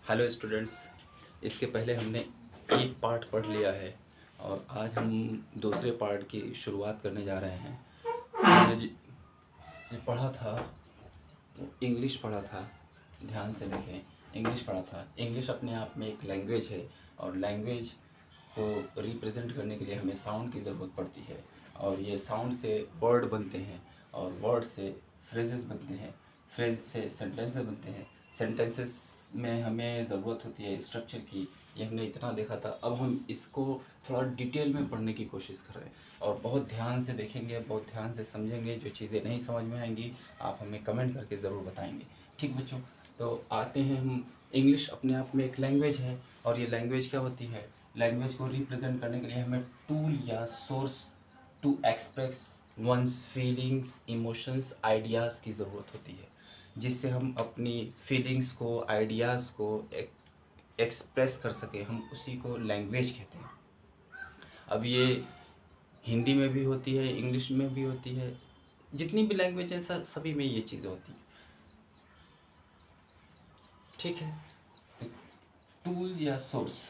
Hello students. इसके पहले हमने एक पार्ट पढ़ लिया है और आज हम दूसरे पार्ट की शुरुआत करने जा रहे हैं। हमने ये पढ़ा था, इंग्लिश पढ़ा था। ध्यान से देखें, इंग्लिश पढ़ा था। इंग्लिश अपने आप में एक लैंग्वेज है और लैंग्वेज को रिप्रेजेंट करने के लिए हमें साउंड की ज़रूरत पड़ती है और ये साउंड से वर्ड बनते हैं और वर्ड से फ्रेजेस बनते हैं, फ्रेज से सेंटेंसेस बनते हैं। सेंटेंसेस में हमें ज़रूरत होती है स्ट्रक्चर की। ये हमने इतना देखा था। अब हम इसको थोड़ा डिटेल में पढ़ने की कोशिश कर रहे हैं और बहुत ध्यान से देखेंगे, बहुत ध्यान से समझेंगे। जो चीज़ें नहीं समझ में आएंगी आप हमें कमेंट करके ज़रूर बताएंगे। ठीक बच्चों, तो आते हैं हम। इंग्लिश अपने आप में एक लैंग्वेज है और ये लैंग्वेज क्या होती है? लैंग्वेज को रिप्रेजेंट करने के लिए हमें टूल या source to express one's feelings, emotions, ideas की ज़रूरत होती है, जिससे हम अपनी फीलिंग्स को, आइडियाज़ को एक्सप्रेस कर सकें। हम उसी को लैंग्वेज कहते हैं। अब ये हिंदी में भी होती है, इंग्लिश में भी होती है, जितनी भी लैंग्वेज है सभी में ये चीज़ें होती हैं। ठीक है, तो टूल या source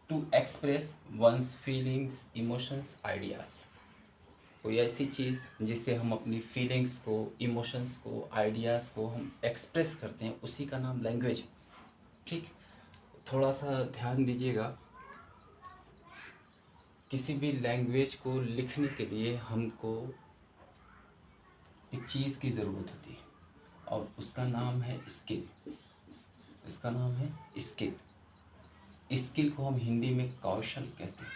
to express one's feelings, emotions, ideas. कोई ऐसी चीज़ जिससे हम अपनी फीलिंग्स को, इमोशंस को, आइडियाज़ को हम एक्सप्रेस करते हैं, उसी का नाम लैंग्वेज है। ठीक, थोड़ा सा ध्यान दीजिएगा। किसी भी लैंग्वेज को लिखने के लिए हमको एक चीज़ की ज़रूरत होती है और उसका नाम है स्किल। उसका नाम है स्किल। स्किल को हम हिंदी में कौशल कहते हैं।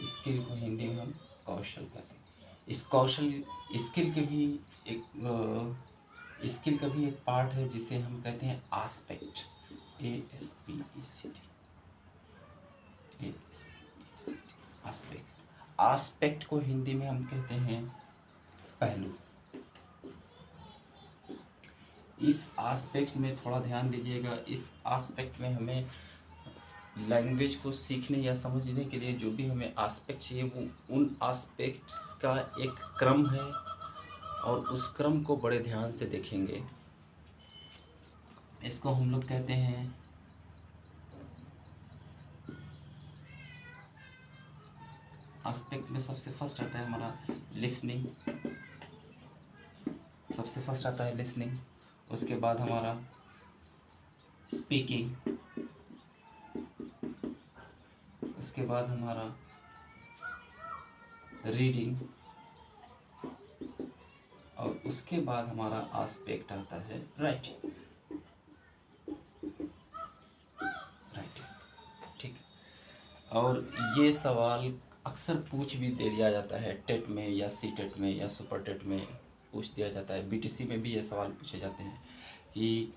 स्किल को हिंदी में हम कौशल कहते हैं। इस कौशल, स्किल के भी एक स्किल का भी एक पार्ट है जिसे हम कहते हैं आस्पेक्ट। आस्पेक्ट। आस्पेक्ट को हिंदी में हम कहते हैं पहलू। इस आस्पेक्ट में थोड़ा ध्यान दीजिएगा। इस आस्पेक्ट में हमें लैंग्वेज को सीखने या समझने के लिए जो भी हमें आस्पेक्ट चाहिए, वो उन आस्पेक्ट्स का एक क्रम है और उस क्रम को बड़े ध्यान से देखेंगे। इसको हम लोग कहते हैं आस्पेक्ट में सबसे फर्स्ट आता है हमारा लिसनिंग। सबसे फर्स्ट आता है लिसनिंग, उसके बाद हमारा स्पीकिंग, उसके बाद हमारा रीडिंग और उसके बाद हमारा आस्पेक्ट आता है राइटिंग। ठीक, और ये सवाल अक्सर पूछ भी दे दिया जाता है टेट में या सी टेट में या सुपर टेट में पूछ दिया जाता है। बीटीसी में भी ये सवाल पूछे जाते हैं कि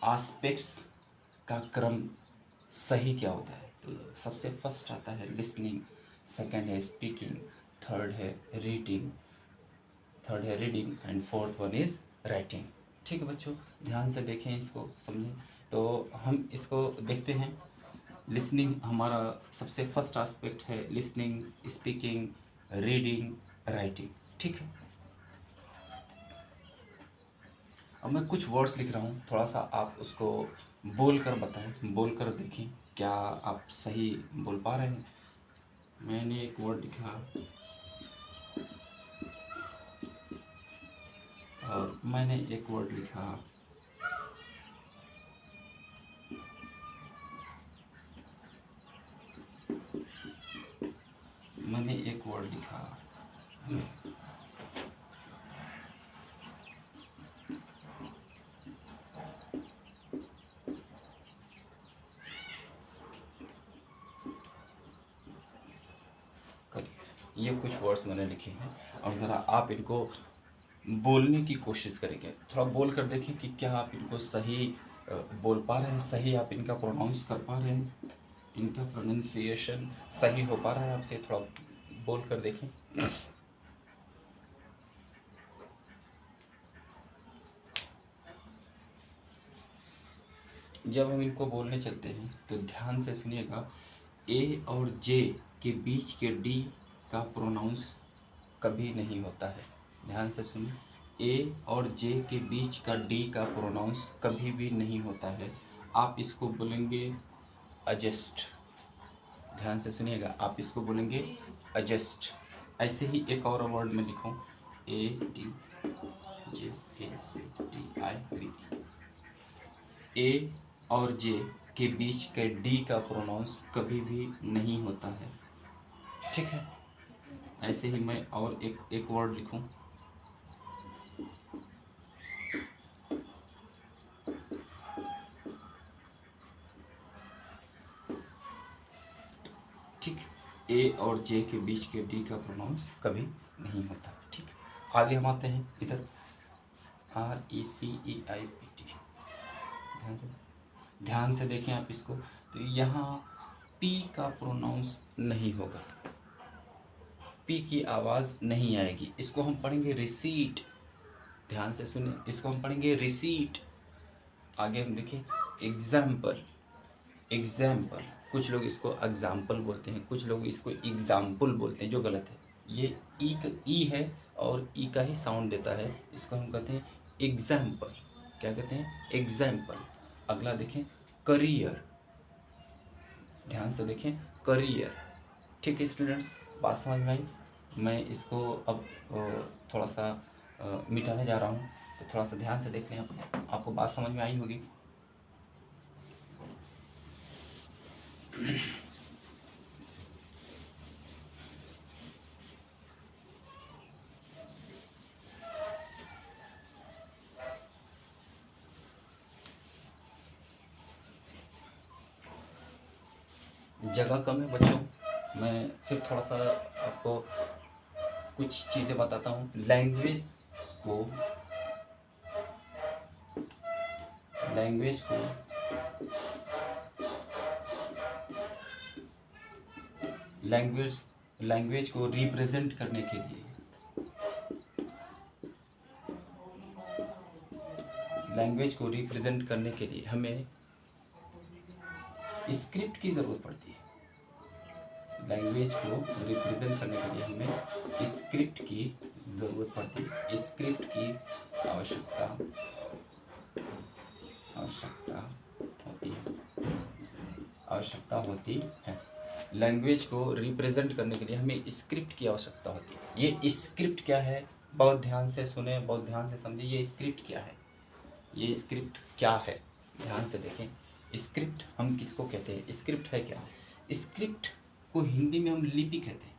आस्पेक्ट्स का क्रम सही क्या होता है। तो सबसे फर्स्ट आता है लिसनिंग, सेकंड है स्पीकिंग, थर्ड है reading and fourth one is writing. ठीक है बच्चों, ध्यान से देखें, इसको समझें। तो हम इसको देखते हैं। लिसनिंग हमारा सबसे फर्स्ट एस्पेक्ट है, लिसनिंग, स्पीकिंग, रीडिंग, राइटिंग। ठीक है, अब मैं कुछ वर्ड्स लिख रहा हूँ, थोड़ा सा आप उसको बोल कर बताएं, बोल कर देखें क्या आप सही बोल पा रहे हैं। मैंने एक वर्ड लिखा और मैंने एक वर्ड लिखा, मैंने एक वर्ड लिखा। ये कुछ वर्ड्स मैंने लिखे हैं और ज़रा आप इनको बोलने की कोशिश करेंगे। थोड़ा बोल कर देखें कि क्या आप इनको सही बोल पा रहे हैं, सही आप इनका प्रोनाउंस कर पा रहे हैं, इनका प्रोनाउंसिएशन सही हो पा रहा है आपसे। थोड़ा बोल कर देखें। जब हम इनको बोलने चलते हैं तो ध्यान से सुनिएगा। ए और जे के बीच के डी का प्रोनाउंस कभी नहीं होता है। ध्यान से सुनिए, ए और जे के बीच का डी का प्रोनाउंस कभी भी नहीं होता है। आप इसको बोलेंगे एडजस्ट। ध्यान से सुनिएगा, आप इसको बोलेंगे एडजस्ट। ऐसे ही एक और वर्ड में लिखो, A D J A C T I V. A और जे के बीच के डी का प्रोनाउंस कभी भी नहीं होता है, ठीक है। ऐसे ही मैं और एक वर्ड लिखूं, ठीक। ए और जे के बीच के डी का प्रोनाउंस कभी नहीं होता, ठीक। आगे हम आते हैं इधर, RECEIPT। ध्यान से देखें आप इसको, तो यहाँ पी का प्रोनाउंस नहीं होगा, पी की आवाज़ नहीं आएगी। इसको हम पढ़ेंगे रिसीट। ध्यान से सुने, इसको हम पढ़ेंगे रिसीट। आगे हम देखें एग्जाम्पल। एग्जाम्पल, कुछ लोग इसको एग्जाम्पल बोलते हैं, कुछ लोग इसको एग्जाम्पल बोलते हैं, जो गलत है। ये ई है और ई का ही साउंड देता है, इसको हम कहते हैं एग्जाम्पल। क्या कहते हैं? एग्जाम्पल। अगला देखें करियर। ध्यान से देखें करियर, ठीक है स्टूडेंट्स, बात समझ में आई? मैं इसको अब थोड़ा सा मिटाने जा रहा हूँ, तो थोड़ा सा ध्यान से देख लें, आपको बात समझ में आई होगी। जगह कम है बच्चों, मैं फिर थोड़ा सा आपको कुछ चीज़ें बताता हूँ। लैंग्वेज को लैंग्वेज को रिप्रेजेंट करने के लिए, लैंग्वेज को रिप्रेजेंट करने के लिए हमें स्क्रिप्ट की ज़रूरत पड़ती है। लैंग्वेज को रिप्रेजेंट करने के लिए हमें स्क्रिप्ट की ज़रूरत पड़ती है। स्क्रिप्ट की आवश्यकता होती है। लैंग्वेज को रिप्रेजेंट करने के लिए हमें स्क्रिप्ट की आवश्यकता होती है। ये स्क्रिप्ट क्या है? बहुत ध्यान से सुने, बहुत ध्यान से समझे। ये स्क्रिप्ट क्या है? ये स्क्रिप्ट क्या है? ध्यान से देखें। स्क्रिप्ट हम किसको कहते हैं? स्क्रिप्ट है क्या? स्क्रिप्ट को हिंदी में हम लिपि कहते हैं।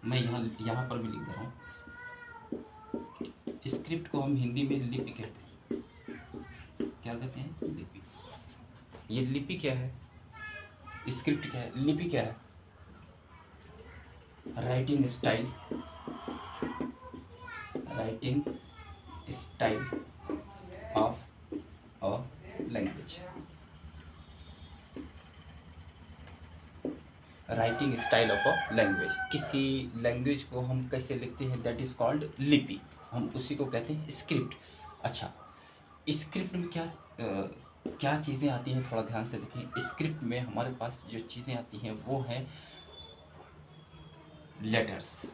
मैं यहाँ पर भी लिख रहा हूँ, स्क्रिप्ट को हम हिंदी में लिपि कहते हैं। क्या कहते हैं? लिपि। ये लिपि क्या है? स्क्रिप्ट क्या है? लिपि क्या है? Writing style of a language. Writing style of a language. किसी लैंग्वेज को हम कैसे लिखते हैं? दैट इज कॉल्ड लिपि। हम उसी को कहते हैं स्क्रिप्ट। अच्छा, स्क्रिप्ट में क्या चीज़ें आती हैं? थोड़ा ध्यान से देखें। स्क्रिप्ट में हमारे पास जो चीज़ें आती हैं वो हैं लेटर्स,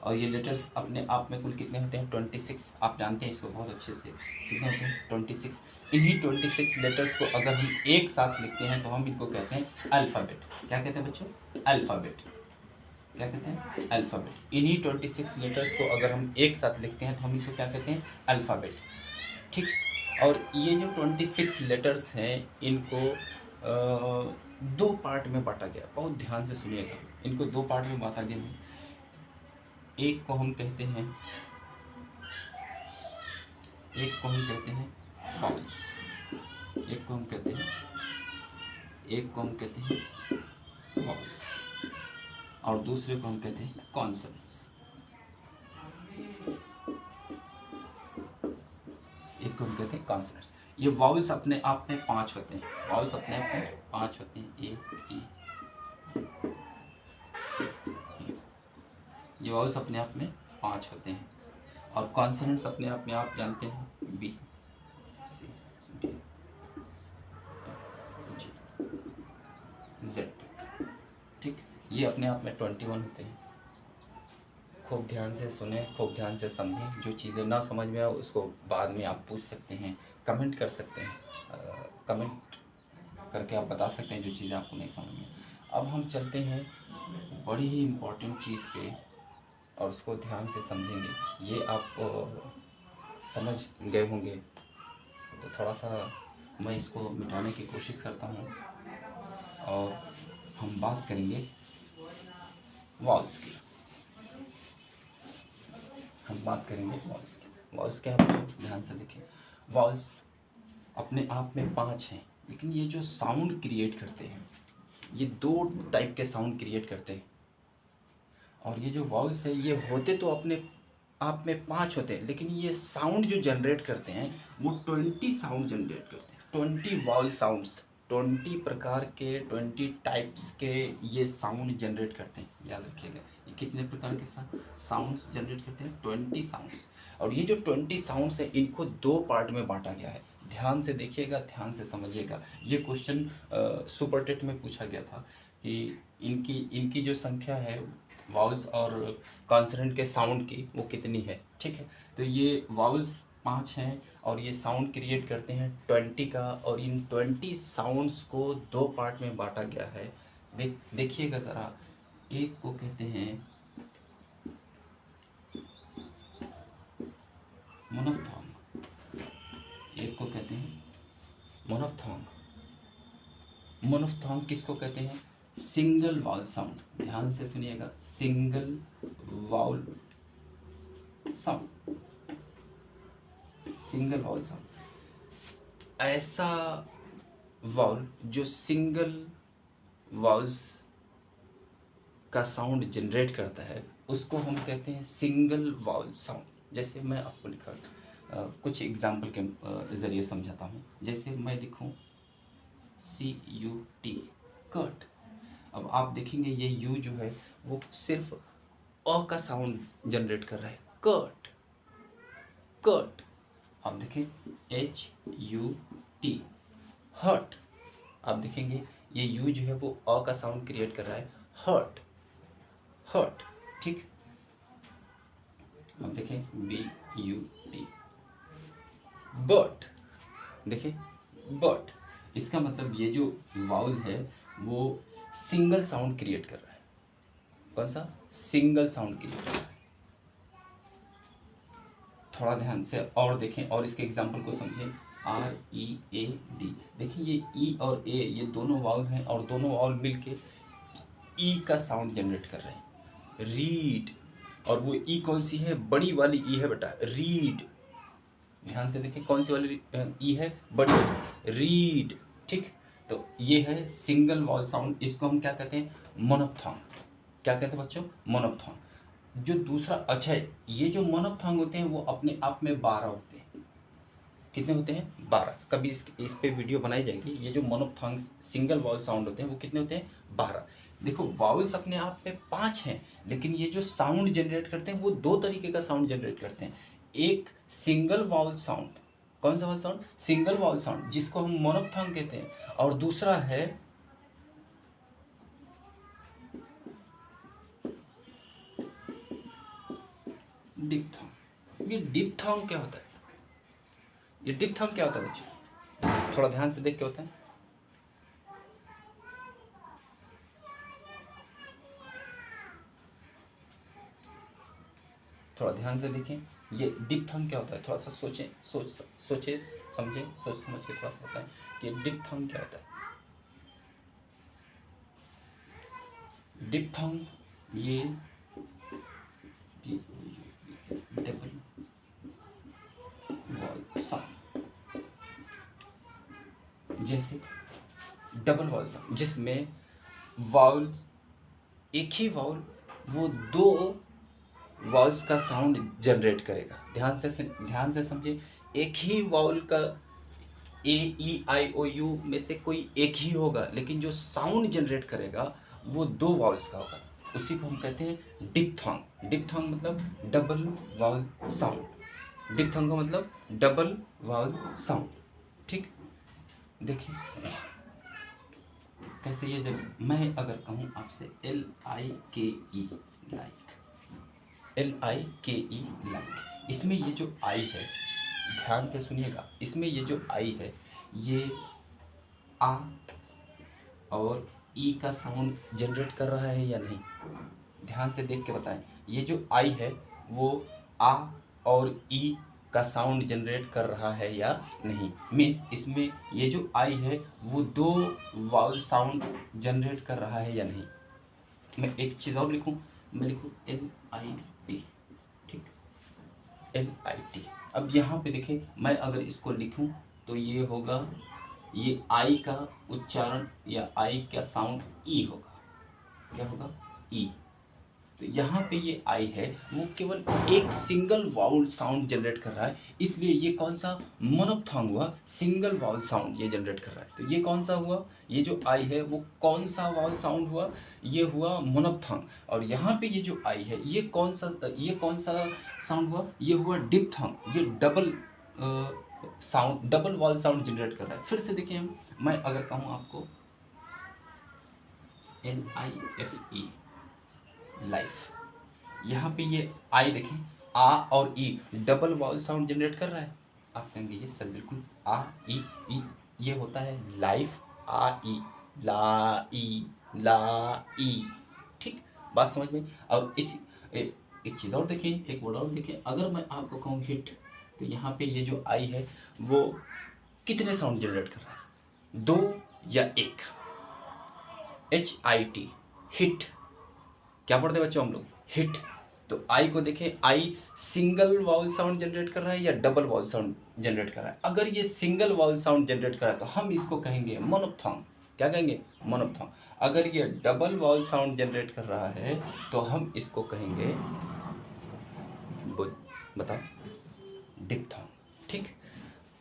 और ये लेटर्स अपने आप में कुल कितने होते हैं? 26। आप जानते हैं इसको बहुत अच्छे से। कितने होते हैं? 26। इन्हीं 26 लेटर्स को अगर हम एक साथ लिखते हैं तो हम इनको कहते हैं अल्फ़ाबेट। क्या कहते हैं बच्चों? अल्फ़ाबेट। क्या कहते हैं? अल्फ़ाबेट। इन्हीं 26 लेटर्स को अगर हम एक साथ लिखते हैं तो हम इनको क्या कहते हैं? अल्फ़ाबेट, ठीक। और ये जो 26 लेटर्स हैं, इनको दो पार्ट में बांटा गया। बहुत ध्यान से सुनिएगा, इनको दो पार्ट में बांटा गया है। एक को हम कहते हैं वाउल्स, एक को हम कहते हैं वाउल्स, और दूसरे को हम कहते हैं कॉन्सोनेंट्स। एक को हम कहते हैं कॉन्सोनेंट्स। ये वाउल्स अपने आप में 5 होते हैं। वाउल्स अपने आप में 5 होते हैं। ए ई, ये वाउल्स अपने आप में 5 होते हैं, और कॉन्सोनेंट्स अपने आप में आप जानते हैं B C D G Z, ठीक। ये अपने आप में 21 होते हैं। खूब ध्यान से सुने, खूब ध्यान से समझें। जो चीज़ें ना समझ में आए उसको बाद में आप पूछ सकते हैं, कमेंट कर सकते हैं। कमेंट करके आप बता सकते हैं जो चीज़ें आपको नहीं समझ में। अब हम चलते हैं बड़ी ही इम्पोर्टेंट चीज़ पे और उसको ध्यान से समझेंगे। ये आप समझ गए होंगे, तो थोड़ा सा मैं इसको मिटाने की कोशिश करता हूँ और हम बात करेंगे वॉल्स की। हम बात करेंगे वॉल्स की। वॉल्स क्या है बच्चों, ध्यान से देखिए। वॉल्स अपने आप में 5 हैं, लेकिन ये जो साउंड क्रिएट करते हैं, ये 2 टाइप के साउंड क्रिएट करते हैं। और ये जो वॉल्स है, ये होते तो अपने आप में 5 होते हैं, लेकिन ये साउंड जो जनरेट करते हैं वो 20 साउंड जनरेट करते हैं। 20 वॉल साउंड्स, 20 प्रकार के, 20 टाइप्स के ये साउंड जनरेट करते हैं। याद रखिएगा, ये कितने प्रकार के साउंड जनरेट करते हैं? 20 साउंड्स। और ये जो 20 साउंड्स हैं, इनको 2 पार्ट में बांटा गया है। ध्यान से देखिएगा, ध्यान से समझिएगा। ये क्वेश्चन सुपर टेट में पूछा गया था कि इनकी जो संख्या है वाउल्स और कॉन्सोनेंट के साउंड की, वो कितनी है। ठीक है, तो ये वाउल्स 5 हैं और ये साउंड क्रिएट करते हैं 20 का। और इन 20 साउंड्स को 2 पार्ट में बांटा गया है। देखिएगा ज़रा, एक को कहते हैं मोनोफ्थॉन्ग, एक को कहते हैं मोनोफ्थॉन्ग। मोनोफ्थॉन्ग किसको कहते हैं? Single vowel sound. ध्यान से सुनिएगा, single vowel sound, single vowel sound. ऐसा वाउल जो सिंगल वाउल्स का साउंड जनरेट करता है, उसको हम कहते हैं सिंगल वाउल साउंड। जैसे मैं आपको लिखा कुछ एग्जाम्पल के ज़रिए समझाता हूँ। जैसे मैं लिखूँ CUT, कट। अब आप देखेंगे ये यू जो है वो सिर्फ अ का साउंड जनरेट कर रहा है, कट, कट। आप देखें HUT, हर्ट। आप देखेंगे ये यू जो है वो अ का साउंड क्रिएट कर रहा है, हर्ट, हर्ट। ठीक, अब देखें BUT, बट। देखिए बट, इसका मतलब ये जो वाउल है वो सिंगल साउंड क्रिएट कर रहा है। कौन सा? सिंगल साउंड क्रिएट कर रहा है। थोड़ा ध्यान से और देखें और इसके एग्जाम्पल को समझें। READ, देखिए ये ई और ए, ये दोनों वाउल हैं और दोनों वाउल मिलके ई का साउंड जनरेट कर रहे हैं, रीड। और वो ई कौन सी है? बड़ी वाली ई है बेटा, रीड। ध्यान से देखिए, कौन सी वाली ई है? बड़ी वाली, रीड। ठीक, तो ये है सिंगल वॉल साउंड। इसको हम क्या कहते हैं? मोनोफ्थॉन्ग। क्या कहते हैं बच्चों? मोनोफ्थॉन्ग। जो दूसरा, अच्छा, ये जो मोनोफ्थॉन्ग होते हैं वो अपने आप में 12 होते हैं। कितने होते हैं? 12। कभी इस पे वीडियो बनाई जाएगी। ये जो मोनोफ्थॉन्ग सिंगल वॉल साउंड होते हैं वो कितने होते हैं? 12। देखो वाउल्स अपने आप में 5 हैं, लेकिन ये जो साउंड जनरेट करते हैं वो 2 तरीके का साउंड जनरेट करते हैं। एक सिंगल वाउल साउंड, कौन सा vowel sound? Single vowel sound, जिसको हम मोनोफ्थॉन्ग कहते हैं। और दूसरा है डिप्थॉन्ग। ये डिप्थॉन्ग क्या होता है? ये डिप्थॉन्ग क्या होता है बच्चों? थोड़ा ध्यान से देख, क्या होता है? थोड़ा ध्यान से देखें, ये डिप्थॉन्ग क्या होता है? थोड़ा सा सोचें, सोचे समझें, सोच समझ के थोड़ा सा बताएं कि डिप्थॉन्ग क्या होता है। डिप्थॉन्ग ये डबल वॉल साउंड, जैसे डबल वॉल साउंड जिसमें वाउल, एक ही वाउल वो 2 वाउल्स का साउंड जनरेट करेगा। ध्यान से समझिए, एक ही वाउल का AEIOU में से कोई एक ही होगा, लेकिन जो साउंड जनरेट करेगा वो 2 वाउल्स का होगा। उसी को हम कहते हैं डिप्थॉन्ग। डिप्थॉन्ग मतलब डबल वाउल साउंड। डिप्थॉन्ग का मतलब डबल वाउल साउंड। ठीक, देखिए कैसे ये, जब मैं अगर कहूँ आपसे LIKE, लाइक, LIKE लाइक। इसमें ये जो आई है, ध्यान से सुनिएगा, इसमें ये जो आई है ये आ और ई का साउंड जनरेट कर रहा है या नहीं, ध्यान से देख के बताएं। ये जो आई है वो आ और ई का साउंड जनरेट कर रहा है या नहीं। मीन्स इसमें ये जो आई है वो दो वाउल साउंड जनरेट कर रहा है या नहीं। मैं एक चीज़ और लिखूं, मैं लिखूं LIT, ठीक, LIT। अब यहाँ पे देखें, मैं अगर इसको लिखूं तो ये होगा, ये आई का उच्चारण या आई का साउंड ई होगा, क्या होगा, ई। तो यहाँ पे ये आई है वो केवल एक सिंगल वाउल साउंड जनरेट कर रहा है, इसलिए ये कौन सा मोनोप्थॉन्ग हुआ, सिंगल वाउल साउंड ये जनरेट कर रहा है। तो ये कौन सा हुआ, ये जो आई है वो कौन सा वाउल साउंड हुआ, ये हुआ मोनोप्थॉन्ग। और यहाँ पे ये जो आई है ये कौन सा साउंड हुआ, ये हुआ डिप्थॉन्ग। ये double sound, double vowel sound generate कर रहा है। फिर से देखिए हम, मैं अगर कहूँ आपको LIFE लाइफ, यहाँ पे ये आई देखें, आ और E double vowel sound generate कर रहा है। आप कहेंगे ये सर बिल्कुल आ ई ई, ये होता है लाइफ, आ ई, ला ई, ला ई, ठीक, बात समझ में। और एक चीज़ और देखिए, एक वर्ड और देखिए, अगर मैं आपको कहूँ हिट, तो यहाँ पे ये जो आई है वो कितने साउंड जनरेट कर रहा है, दो या एक, HIT, हिट। क्या पढ़ते हैं बच्चों हम लोग, हिट। तो आई को देखें, आई सिंगल वाउल साउंड जनरेट कर रहा है या डबल वाउल साउंड जनरेट कर रहा है। अगर ये सिंगल वाउल साउंड जनरेट कर रहा है तो हम इसको कहेंगे मोनोप्थॉन्ग। क्या कहेंगे, मोनोप्थॉन्ग। अगर ये डबल वाउल साउंड जनरेट कर रहा है तो हम इसको कहेंगे, बताओ, डिप्थॉन्ग, ठीक।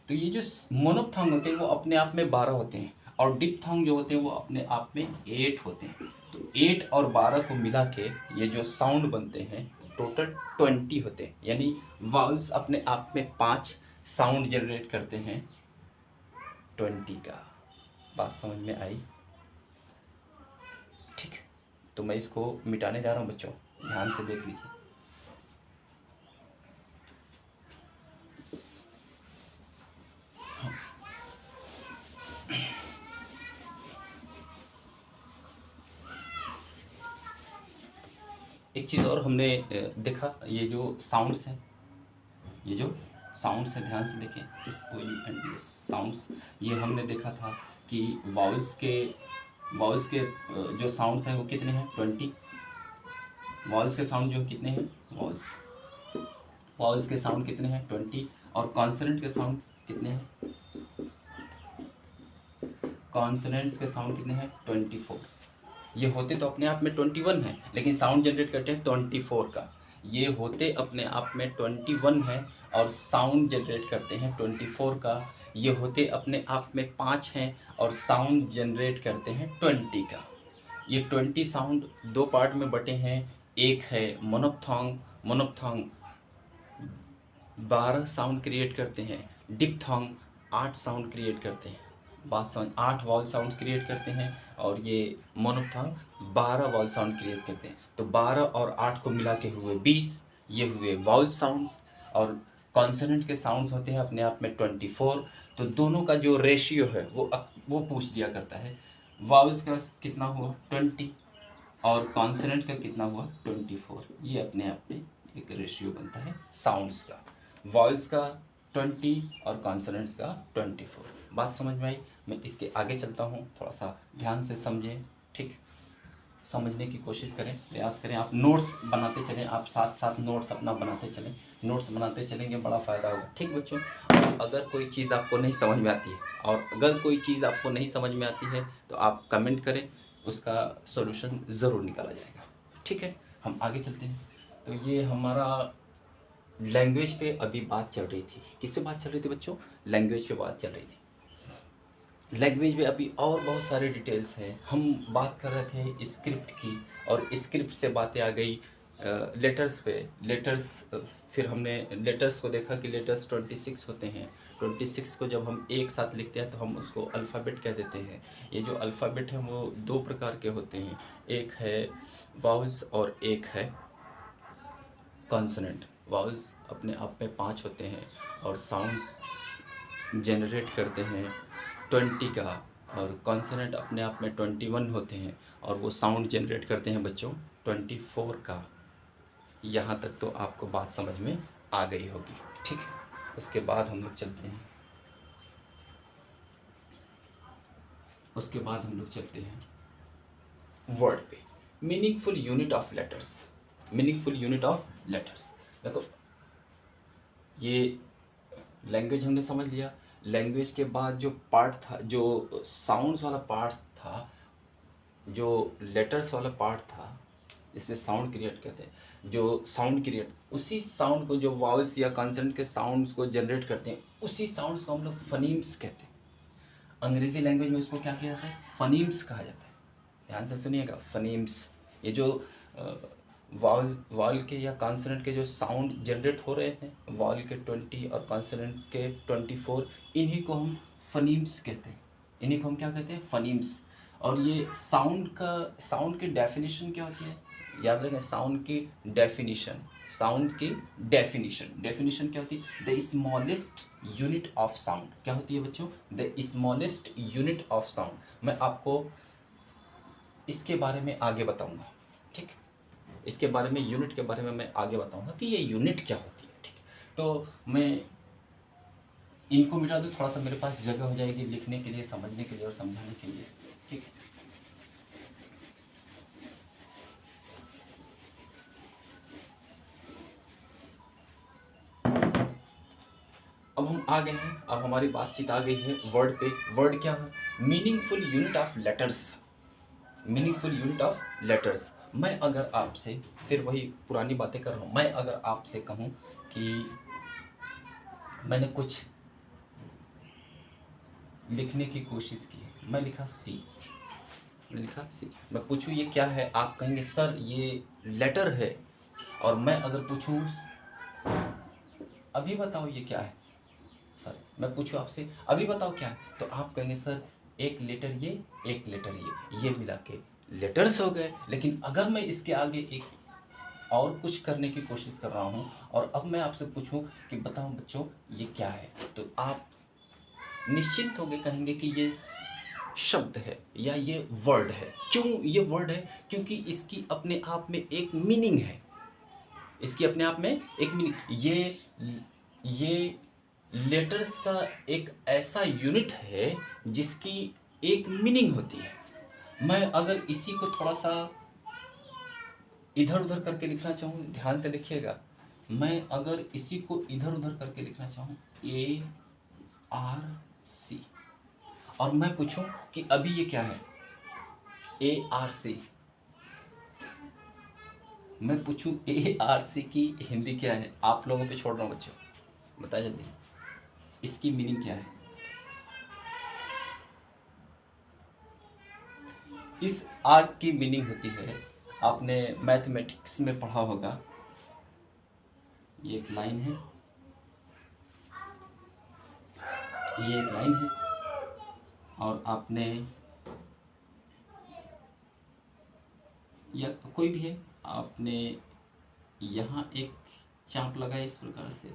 तो ये जो मोनोप्थॉन्ग होते हैं वो अपने आप में 12 होते हैं, और डिप्थॉन्ग जो होते हैं वो अपने आप में 8 होते हैं। तो 8 और 12 को मिला के ये जो साउंड बनते हैं टोटल 20 होते हैं, यानी वाउल्स अपने आप में 5 साउंड जनरेट करते हैं 20 का। बात समझ में आई, ठीक। तो मैं इसको मिटाने जा रहा हूँ बच्चों, ध्यान से देख लीजिए। एक चीज़ और हमने देखा, ये जो साउंड्स हैं, ये जो साउंड्स है, ध्यान से देखें, इस एंड साउंड्स, ये हमने देखा था कि वाउल्स के जो साउंड्स हैं वो कितने हैं, 20। वाउल्स के साउंड जो कितने हैं, वाउल्स के साउंड कितने हैं, 20। और कॉन्सोनेंट के साउंड कितने हैं, कॉन्सोनेंट्स के साउंड कितने हैं, 24। ये होते तो अपने आप में 21 है, लेकिन साउंड जनरेट करते हैं 24 का। ये होते अपने आप में 21 है और साउंड जनरेट करते हैं 24 का। ये होते अपने आप में 5 हैं और साउंड जनरेट करते हैं 20 का। ये 20 साउंड दो पार्ट में बटे हैं। एक है मोनोप्थॉन्ग, 12 साउंड क्रिएट करते हैं। डिप्थॉन्ग 8 साउंड क्रिएट करते हैं। बात समझ, 8 वॉल साउंड क्रिएट करते हैं, और ये मोनोप्थॉन्ग 12 वॉल साउंड क्रिएट करते हैं। तो 12 और 8 को मिला के हुए 20, ये हुए वॉल साउंड्स। और कॉन्सोनेंट के साउंड्स होते हैं अपने आप में 24। तो दोनों का जो रेशियो है वो पूछ दिया करता है, वॉल्स का कितना हुआ 20 और कॉन्सोनेंट का कितना हुआ 24। ये अपने आप में एक रेशियो बनता है साउंड्स का, वॉल्स का 20 और कॉन्सोनेंट्स का 24। बात समझ में आई। मैं इसके आगे चलता हूँ, थोड़ा सा ध्यान से समझें, ठीक, समझने की कोशिश करें, प्रयास करें। आप नोट्स बनाते चलें, आप साथ साथ नोट्स अपना बनाते चलें, नोट्स बनाते चलेंगे, बड़ा फ़ायदा होगा, ठीक बच्चों। अगर कोई चीज़ आपको नहीं समझ में आती है, और अगर कोई चीज़ आपको नहीं समझ में आती है तो आप कमेंट करें, उसका सॉल्यूशन ज़रूर निकाला जाएगा, ठीक है। हम आगे चलते हैं। तो ये हमारा लैंग्वेज पे अभी बात चल रही थी। किस पे बात चल रही थी बच्चों, लैंग्वेज पे बात चल रही थी। लैंग्वेज में अभी और बहुत सारे डिटेल्स हैं। हम बात कर रहे थे स्क्रिप्ट की, और स्क्रिप्ट से बातें आ गई लेटर्स पे। लेटर्स, फिर हमने लेटर्स को देखा कि लेटर्स 26 होते हैं। 26 को जब हम एक साथ लिखते हैं तो हम उसको अल्फ़ाबेट कह देते हैं। ये जो अल्फ़ाबेट है वो दो प्रकार के होते हैं, एक है वाउल्स और एक है कॉन्सोनेंट। वाउल्स अपने आप में 5 होते हैं और साउंड्स जनरेट करते हैं 20 का, और कॉन्सोनेंट अपने आप में 21 होते हैं और वो साउंड जनरेट करते हैं बच्चों 24 का। यहाँ तक तो आपको बात समझ में आ गई होगी, ठीक है। उसके बाद हम लोग चलते हैं वर्ड पे। Meaningful unit of letters. Meaningful unit of letters, देखो ये लैंग्वेज हमने समझ लिया। लैंग्वेज के बाद जो पार्ट था, जो साउंड्स वाला पार्ट था, जो लेटर्स वाला पार्ट था, जिसमें साउंड क्रिएट करते हैं, जो साउंड क्रिएट, उसी साउंड को जो वॉइस या कॉन्सोनेंट के साउंड्स को जनरेट करते हैं, उसी साउंड्स को हम लोग फनीम्स कहते हैं। अंग्रेजी लैंग्वेज में उसको क्या किया जाता है? फनीम्स कहा जाता है। ध्यान से सुनिएगा, फनीम्स। ये जो वॉल के या कॉन्सोनेंट के जो साउंड जनरेट हो रहे हैं, वॉल के 20 और कॉन्सोनेंट के 24, इन्हीं को हम फनीम्स कहते हैं। इन्हीं को हम क्या कहते हैं? फनीम्स। और ये साउंड की डेफिनेशन क्या होती है? याद रखें, साउंड की डेफिनेशन डेफिनेशन क्या होती है? The smallest unit of sound. क्या होती है बच्चों? The smallest unit of sound. मैं आपको इसके बारे में आगे बताऊंगा, ठीक। इसके बारे में, यूनिट के बारे में मैं आगे बताऊंगा कि ये यूनिट क्या होती है, ठीक। तो मैं इनको मिटा दूँ, थोड़ा सा मेरे पास जगह हो जाएगी लिखने के लिए, समझने के लिए और समझाने के लिए, ठीक है। अब हम आ गए हैं, अब हमारी बातचीत आ गई है वर्ड पे। वर्ड क्या है? Meaningful unit of letters. Meaningful unit of letters. मैं अगर आपसे, फिर वही पुरानी बातें कर रहा हूँ, मैं अगर आपसे कहूँ कि मैंने कुछ लिखने की कोशिश की, मैं लिखा सी, मैं पूछूँ ये क्या है, आप कहेंगे सर ये लेटर है। और मैं अगर पूछूँ अभी बताओ ये क्या है सर, मैं पूछूँ आपसे अभी बताओ क्या है, तो आप कहेंगे सर एक लेटर ये, एक लेटर ये मिला के लेटर्स हो गए। लेकिन अगर मैं इसके आगे एक और कुछ करने की कोशिश कर रहा हूँ और अब मैं आपसे पूछूं कि बताओ बच्चों ये क्या है, तो आप निश्चिंत होकर कहेंगे कि ये शब्द है या ये वर्ड है। क्यों ये वर्ड है? क्योंकि इसकी अपने आप में एक मीनिंग है। इसकी अपने आप में एक मीनिंग, ये लेटर्स का एक ऐसा यूनिट है जिसकी एक मीनिंग होती है। मैं अगर इसी को थोड़ा सा इधर उधर करके लिखना चाहूँ, ध्यान से देखिएगा, मैं अगर इसी को इधर उधर करके लिखना चाहूँ ARC, और मैं पूछूं कि अभी ये क्या है ARC, मैं पूछूं ARC की हिंदी क्या है, आप लोगों पे छोड़ रहा हूँ बच्चों, बताइए जल्दी इसकी मीनिंग क्या है। इस आर्क की मीनिंग होती है, आपने मैथमेटिक्स में पढ़ा होगा, ये एक लाइन है, ये एक लाइन है, और आपने या कोई भी है, आपने यहाँ एक चाप लगाया इस प्रकार से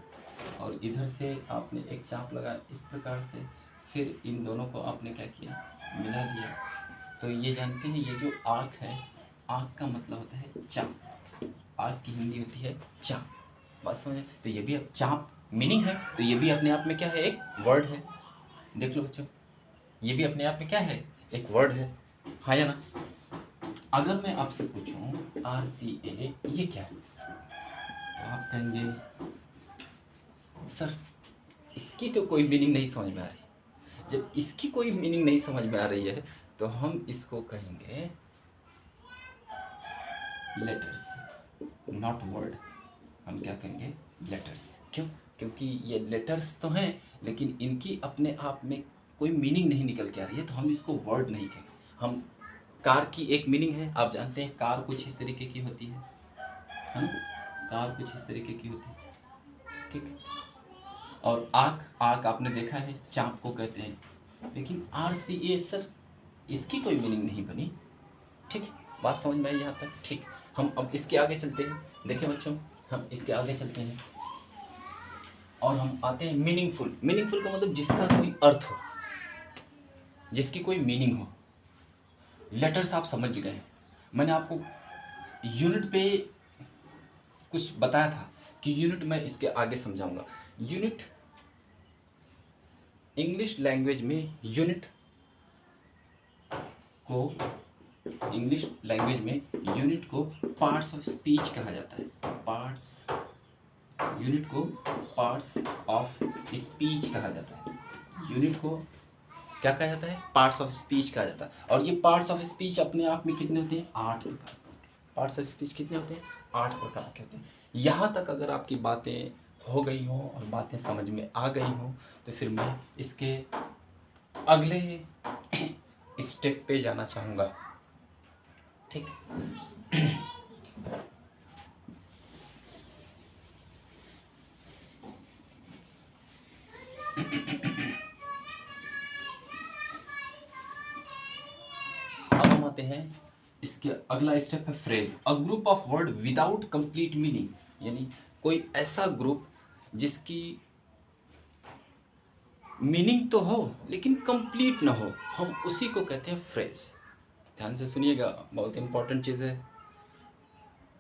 और इधर से आपने एक चाप लगाया इस प्रकार से, फिर इन दोनों को आपने क्या किया, मिला दिया। तो ये जानते हैं ये जो आर्क है, आर्क का मतलब होता है चाप, आर्क की हिंदी होती है चाप, बात समझे। तो ये भी अब चाप मीनिंग है, तो ये भी अपने आप में क्या है, एक वर्ड है। देख लो बच्चों, ये भी अपने आप में क्या है, एक वर्ड है, हाँ या ना। अगर मैं आपसे पूछूं RCA ये क्या है, तो आप कहेंगे सर इसकी तो कोई मीनिंग नहीं समझ में आ रही। जब इसकी कोई मीनिंग नहीं समझ में आ रही है तो हम इसको कहेंगे लेटर्स, नॉट वर्ड। हम क्या कहेंगे, लेटर्स। क्यों? क्योंकि ये लेटर्स तो हैं लेकिन इनकी अपने आप में कोई मीनिंग नहीं निकल के आ रही है, तो हम इसको वर्ड नहीं कहेंगे। हम कार की एक मीनिंग है, आप जानते हैं कार कुछ इस तरीके की होती है ना, कार कुछ इस तरीके की होती है, ठीक। और आँख आपने देखा है, चाँप को कहते हैं। लेकिन RCA सर इसकी कोई मीनिंग नहीं बनी, ठीक। बात समझ में आई यहाँ तक, ठीक। हम अब इसके आगे चलते हैं। देखिए बच्चों, हम इसके आगे चलते हैं और हम आते हैं मीनिंगफुल। मीनिंगफुल का मतलब जिसका कोई अर्थ हो, जिसकी कोई मीनिंग हो। लेटर्स आप समझ गए हैं। मैंने आपको यूनिट पे कुछ बताया था कि यूनिट मैं इसके आगे समझाऊंगा। यूनिट इंग्लिश लैंग्वेज में यूनिट को इंग्लिश लैंग्वेज में यूनिट को पार्ट्स ऑफ स्पीच कहा जाता है। पार्ट्स यूनिट को पार्ट्स ऑफ स्पीच कहा जाता है। यूनिट को क्या कहा जाता है? पार्ट्स ऑफ स्पीच कहा जाता है। और ये पार्ट्स ऑफ स्पीच अपने आप में कितने होते हैं? 8 प्रकार के होते हैं। पार्ट्स ऑफ स्पीच कितने होते हैं? 8 प्रकार के होते हैं। यहाँ तक अगर आपकी बातें हो गई हों और बातें समझ में आ गई हों तो फिर मैं इसके अगले स्टेप पे जाना चाहूँगा। ठीक। अब हम आते हैं, इसके अगला स्टेप है phrase. A group of word without complete meaning, यानी कोई ऐसा ग्रुप जिसकी मीनिंग तो हो लेकिन कंप्लीट ना हो, हम उसी को कहते हैं फ्रेज। ध्यान से सुनिएगा, बहुत इंपॉर्टेंट चीज़ है।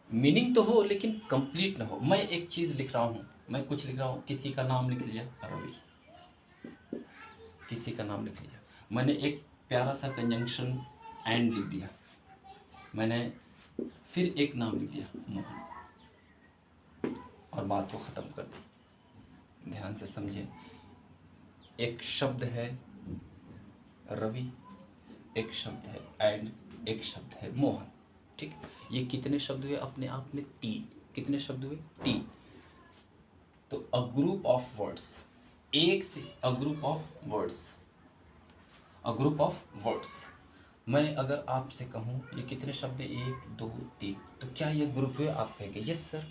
मीनिंग तो हो लेकिन कंप्लीट ना हो। मैं एक चीज़ लिख रहा हूँ, मैं कुछ लिख रहा हूँ, किसी का नाम लिख लिया रवि, किसी का नाम लिख लिया, मैंने एक प्यारा सा कंजंक्शन एंड लिख दिया, मैंने फिर एक नाम लिख दिया मोहन, और बात को ख़त्म कर दी। ध्यान से समझिए, एक शब्द है रवि, एक शब्द है एंड, एक शब्द है मोहन। ठीक, ये कितने शब्द हुए? अपने आप में 3। कितने शब्द हुए? 3। तो अ ग्रुप ऑफ वर्ड्स, एक से a group of words, a group of words. मैं अगर आपसे कहूँ ये कितने शब्द है? 1 2 3, तो क्या ये ग्रुप हुए? आप कहेंगे यस सर,